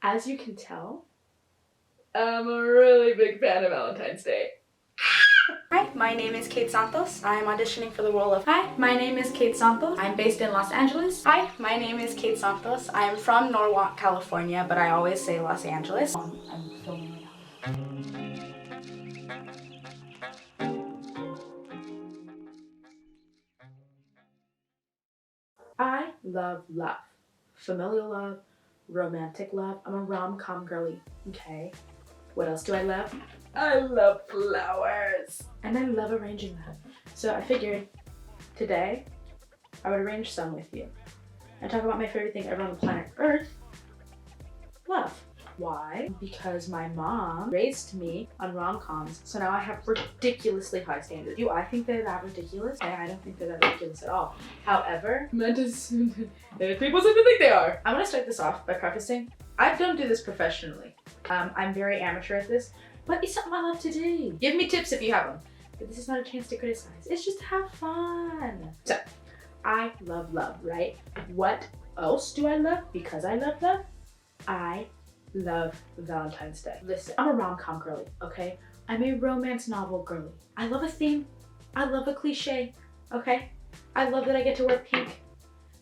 As you can tell, I'm a really big fan of Valentine's Day. Hi, my name is Kate Santos. I'm auditioning for the role of... Hi, my name is Kate Santos. I'm based in Los Angeles. Hi, my name is Kate Santos. I'm from Norwalk, California, but I always say Los Angeles. I'm filming right now. I love love. Familial love, romantic love. I'm a rom-com girly, okay? What else do I love? I love flowers. And I love arranging them. So I figured today I would arrange some with you and talk about my favorite thing ever on the planet Earth, love. Why? Because my mom raised me on rom-coms, so now I have ridiculously high standards. Do I think they're that ridiculous? I don't think they're that ridiculous at all. However, people seem to think they are. I want to start this off by prefacing, I don't do this professionally. I'm very amateur at this, but it's something I love to do. Give me tips if you have them. But this is not a chance to criticize. It's just to have fun. So, I love love, right? What else do I love? Because I love love, I love Valentine's Day. Listen, I'm a rom-com girly, okay? I'm a romance novel girly. I love a theme. I love a cliche, okay? I love that I get to wear pink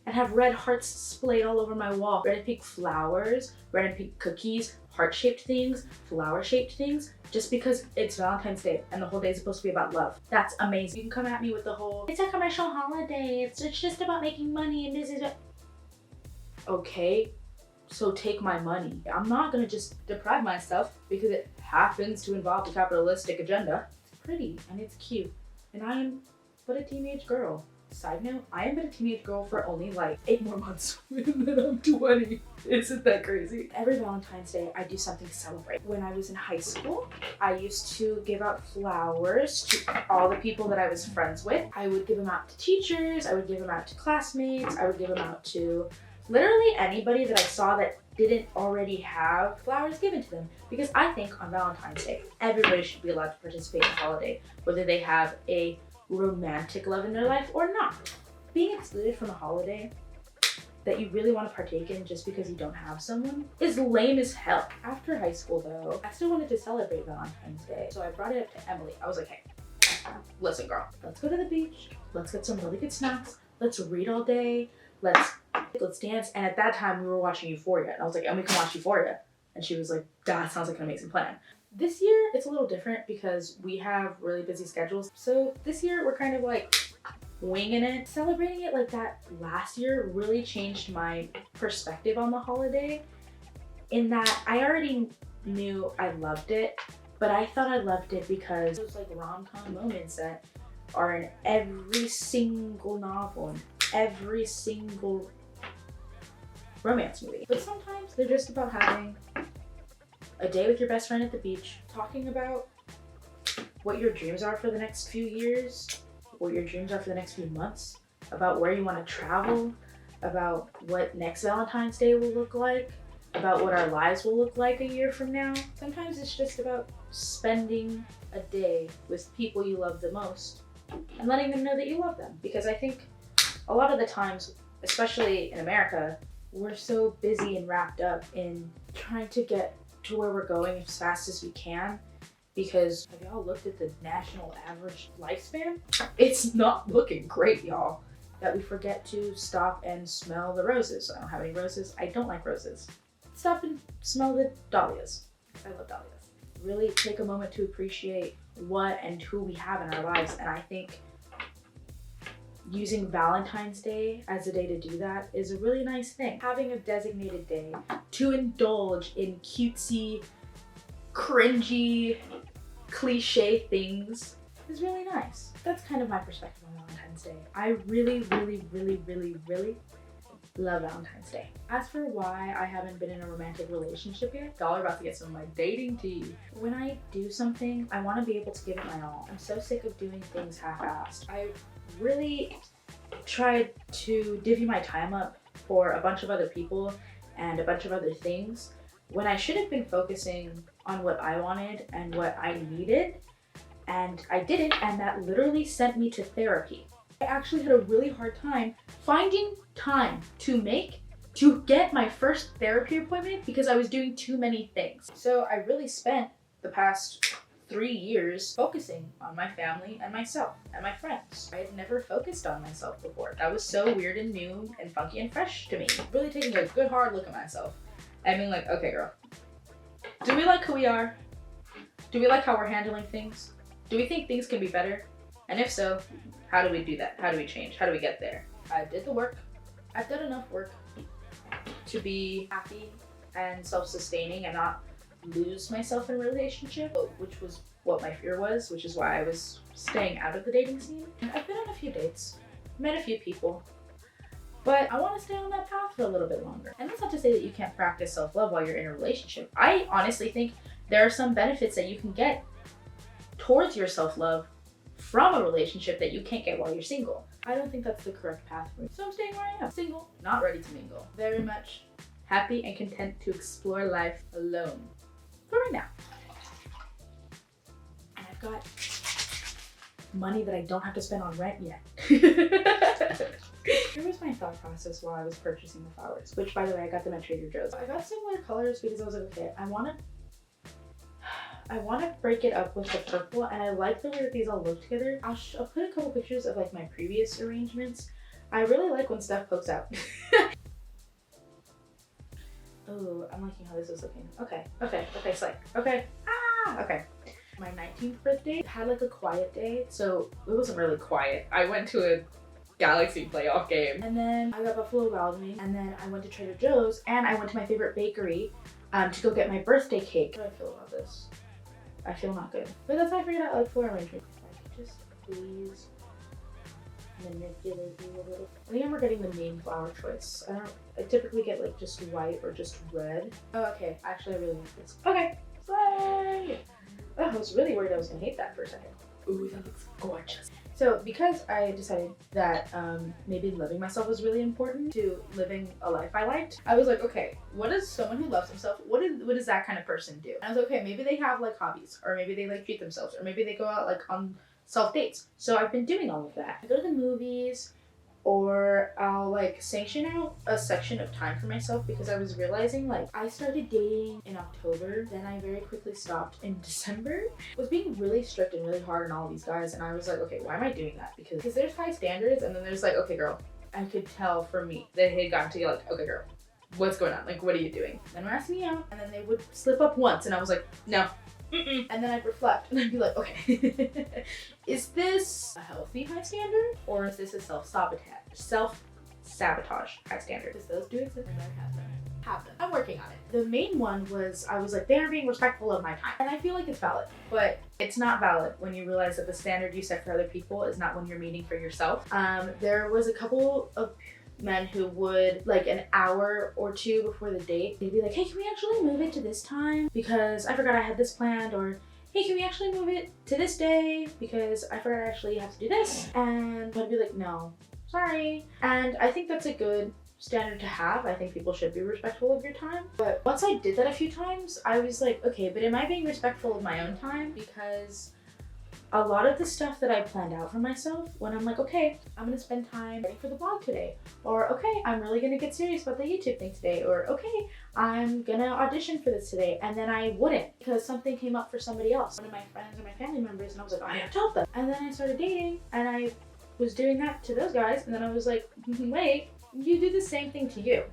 and have red hearts splayed all over my wall. Red and pink flowers, red and pink cookies, heart-shaped things, flower-shaped things, just because it's Valentine's Day and the whole day is supposed to be about love. That's amazing. You can come at me with the whole, it's a commercial holiday, it's just about making money and this is it. Okay, so take my money. I'm not gonna just deprive myself because it happens to involve the capitalistic agenda. It's pretty and it's cute, and I am but a teenage girl. Side note, I am but a teenage girl for only like 8 more months and then I'm 20. Isn't that crazy? Every Valentine's Day, I do something to celebrate. When I was in high school, I used to give out flowers to all the people that I was friends with. I would give them out to teachers, I would give them out to classmates, I would give them out to literally anybody that I saw that didn't already have flowers given to them. Because I think on Valentine's Day, everybody should be allowed to participate in the holiday, whether they have a romantic love in their life or not. Being excluded from a holiday that you really want to partake in just because you don't have someone is lame as hell. After high school though, I still wanted to celebrate Valentine's Day. So I brought it up to Emily. I was like, hey, listen girl, let's go to the beach. Let's get some really good snacks. Let's read all day. Let's dance. And at that time we were watching Euphoria and I was like, and we can watch Euphoria. And she was like, that sounds like an amazing plan. This year it's a little different because we have really busy schedules. So this year we're kind of like winging it. Celebrating it like that last year really changed my perspective on the holiday, in that I already knew I loved it, but I thought I loved it because those like rom-com moments that are in every single novel and every single romance movie. But sometimes they're just about having a day with your best friend at the beach, talking about what your dreams are for the next few years, what your dreams are for the next few months, about where you want to travel, about what next Valentine's Day will look like, about what our lives will look like a year from now. Sometimes it's just about spending a day with people you love the most and letting them know that you love them. Because I think a lot of the times, especially in America, we're so busy and wrapped up in trying to get to where we're going as fast as we can, because have y'all looked at the national average lifespan? It's not looking great, y'all. That we forget to stop and smell the roses. I don't have any roses. I don't like roses. Stop and smell the dahlias. I love dahlias. Really take a moment to appreciate what and who we have in our lives. And I think using Valentine's Day as a day to do that is a really nice thing. Having a designated day to indulge in cutesy, cringy, cliche things is really nice. That's kind of my perspective on Valentine's Day. I really, really, really, really, really love Valentine's Day. As for why I haven't been in a romantic relationship yet, y'all are about to get some of my dating tea. When I do something, I want to be able to give it my all. I'm so sick of doing things half-assed. I really tried to divvy my time up for a bunch of other people and a bunch of other things when I should have been focusing on what I wanted and what I needed, and I didn't, and that literally sent me to therapy. I actually had a really hard time finding time to make to get my first therapy appointment because I was doing too many things. So I really spent the past 3 years focusing on my family and myself and my friends. I had never focused on myself before. That was so weird and new and funky and fresh to me. Really taking a good hard look at myself and being like, okay girl, do we like who we are? Do we like how we're handling things? Do we think things can be better? And if so, how do we do that? How do we change? How do we get there? I did the work. I've done enough work to be happy and self-sustaining and not lose myself in a relationship, which was what my fear was, which is why I was staying out of the dating scene. And I've been on a few dates, met a few people, but I want to stay on that path for a little bit longer. And that's not to say that you can't practice self-love while you're in a relationship. I honestly think there are some benefits that you can get towards your self-love from a relationship that you can't get while you're single. I don't think that's the correct path for me. So I'm staying where I am. Single, not ready to mingle. Very much happy and content to explore life alone. For right now. And I've got money that I don't have to spend on rent yet. Here was my thought process while I was purchasing the flowers, which by the way, I got them at Trader Joe's. I got similar colors because I was like, okay, I want to break it up with the purple, and I like the way that these all look together. I'll put a couple pictures of like my previous arrangements. I really like when stuff pokes out. Oh, I'm liking how this is looking. Okay, psych. Okay, okay. My 19th birthday had like a quiet day, so it wasn't really quiet. I went to a Galaxy playoff game, and then I got Buffalo Wild Wings, and then I went to Trader Joe's, and I went to my favorite bakery to go get my birthday cake. How do I feel about this? I feel not good. But that's how I figured out like floral arrangement. If I could just please manipulate you a little. I think I'm regretting the main flower choice. I typically get like just white or just red. Oh, okay. Actually, I really like this. Okay. Slay! Oh, I was really worried I was gonna hate that for a second. Ooh, that looks gorgeous. So because I decided that maybe loving myself was really important to living a life I liked, I was like, okay, what does someone who loves themselves, what does that kind of person do? And I was like, okay, maybe they have like hobbies, or maybe they like treat themselves, or maybe they go out like on self dates. So I've been doing all of that. I go to the movies, or I'll like sanction out a section of time for myself because I was realizing like I started dating in October, then I very quickly stopped in December. I was being really strict and really hard on all these guys, and I was like, okay, why am I doing that? Because there's high standards, and then there's like, okay girl, I could tell for me that they had gotten to like, okay girl, what's going on? Like, what are you doing? Then they're asking me out, and then they would slip up once, and I was like, no. And then I'd reflect and I'd be like, okay, is this a healthy high standard, or is this a self-sabotage high standard? Because those do exist and I have them. I'm working on it. The main one was, I was like, they are being respectful of my time. And I feel like it's valid, but it's not valid when you realize that the standard you set for other people is not one you're meeting for yourself. There was a couple of men who would, like an hour or two before the date, they'd be like, hey, can we actually move it to this time because I forgot I had this planned, or hey, can we actually move it to this day because I forgot I actually have to do this? And I'd be like, no, sorry. And I think that's a good standard to have. I think people should be respectful of your time. But once I did that a few times, I was like, okay, but am I being respectful of my own time? Because a lot of the stuff that I planned out for myself, when I'm like, okay, I'm gonna spend time writing for the blog today, or okay, I'm really gonna get serious about the YouTube thing today, or okay, I'm gonna audition for this today, and then I wouldn't because something came up for somebody else, one of my friends or my family members, and I was like, oh, I have to help them. And then I started dating, and I was doing that to those guys, and then I was like, wait, you do the same thing to you.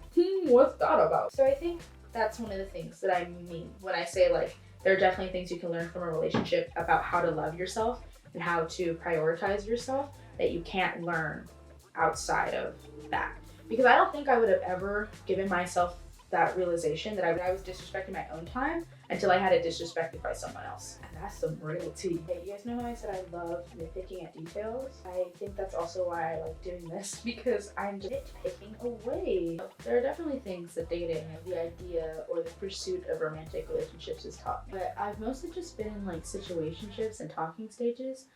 What's that about? So I think that's one of the things that I mean when I say like, there are definitely things you can learn from a relationship about how to love yourself and how to prioritize yourself that you can't learn outside of that. Because I don't think I would have ever given myself that realization that I was disrespecting my own time until I had it disrespected by someone else. And that's some real tea. Hey, you guys know how I said I love nitpicking at details? I think that's also why I like doing this, because I'm just nitpicking away. There are definitely things that dating and the idea or the pursuit of romantic relationships is taught. But I've mostly just been in like situationships and talking stages,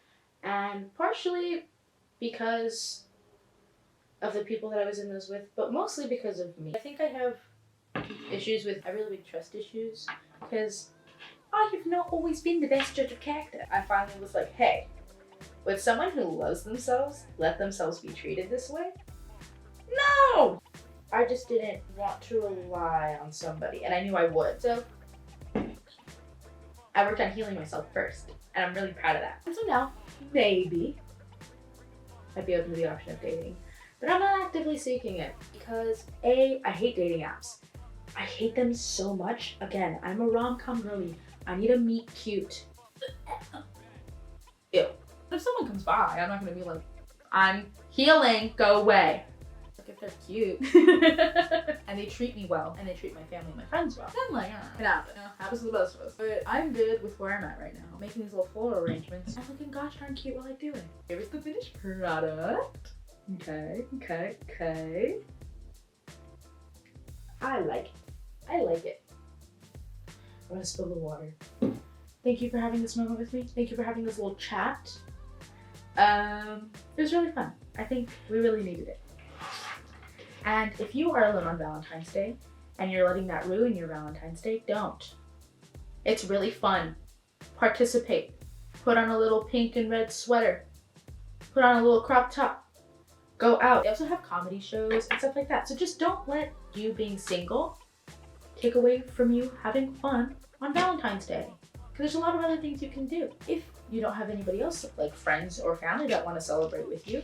and partially because of the people that I was in those with, but mostly because of me. I think I have issues with, I really big trust issues, because I have not always been the best judge of character. I finally was like, hey, would someone who loves themselves let themselves be treated this way? No! I just didn't want to rely on somebody, and I knew I would. So I worked on healing myself first, and I'm really proud of that. And so now, maybe I'd be open to the option of dating, but I'm not actively seeking it because A, I hate dating apps. I hate them so much. Again, I'm a rom-com girly. I need a meet cute. Ew. If someone comes by, I'm not gonna be like, I'm healing, go away. Like if they're cute and they treat me well and they treat my family and my friends well, then like, it happens. You know, happens to the best of us. But I'm good with where I'm at right now. I'm making these little floral arrangements. I'm looking gosh darn cute while I do it. Here's the finished product. Okay. I like it. I like it. I'm gonna spill the water. Thank you for having this moment with me. Thank you for having this little chat. It was really fun. I think we really needed it. And if you are alone on Valentine's Day and you're letting that ruin your Valentine's Day, don't. It's really fun. Participate. Put on a little pink and red sweater. Put on a little crop top. Go out. They also have comedy shows and stuff like that. So just don't let you being single take away from you having fun on Valentine's Day. Because there's a lot of other things you can do. If you don't have anybody else, like friends or family that want to celebrate with you,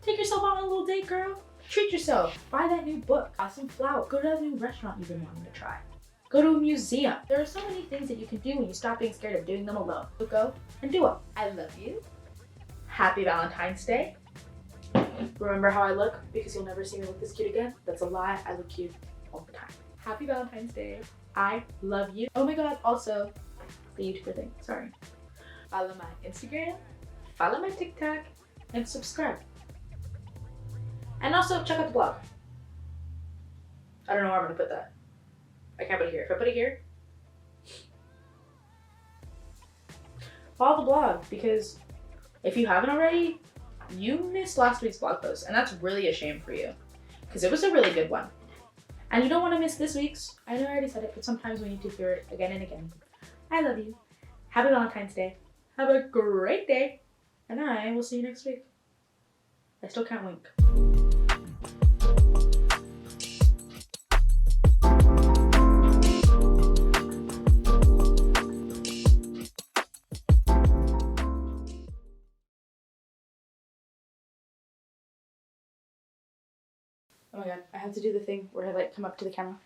take yourself out on a little date, girl. Treat yourself. Buy that new book. Buy some flowers. Go to that new restaurant you've been wanting to try. Go to a museum. There are so many things that you can do when you stop being scared of doing them alone. So go and do it. I love you. Happy Valentine's Day. Remember how I look? Because you'll never see me look this cute again. That's a lie. I look cute all the time. Happy Valentine's Day. I love you. Oh my god, also, the YouTuber thing, sorry. Follow my Instagram, follow my TikTok, and subscribe. And also check out the blog. I don't know where I'm gonna put that. I can't put it here. If I put it here, follow the blog, because if you haven't already, you missed last week's blog post, and that's really a shame for you, because it was a really good one. And you don't want to miss this week's. I know I already said it, but sometimes we need to hear it again and again. I love you. Happy Valentine's Day. Have a great day. And I will see you next week. I still can't wink. Oh my god, I have to do the thing where I like come up to the camera.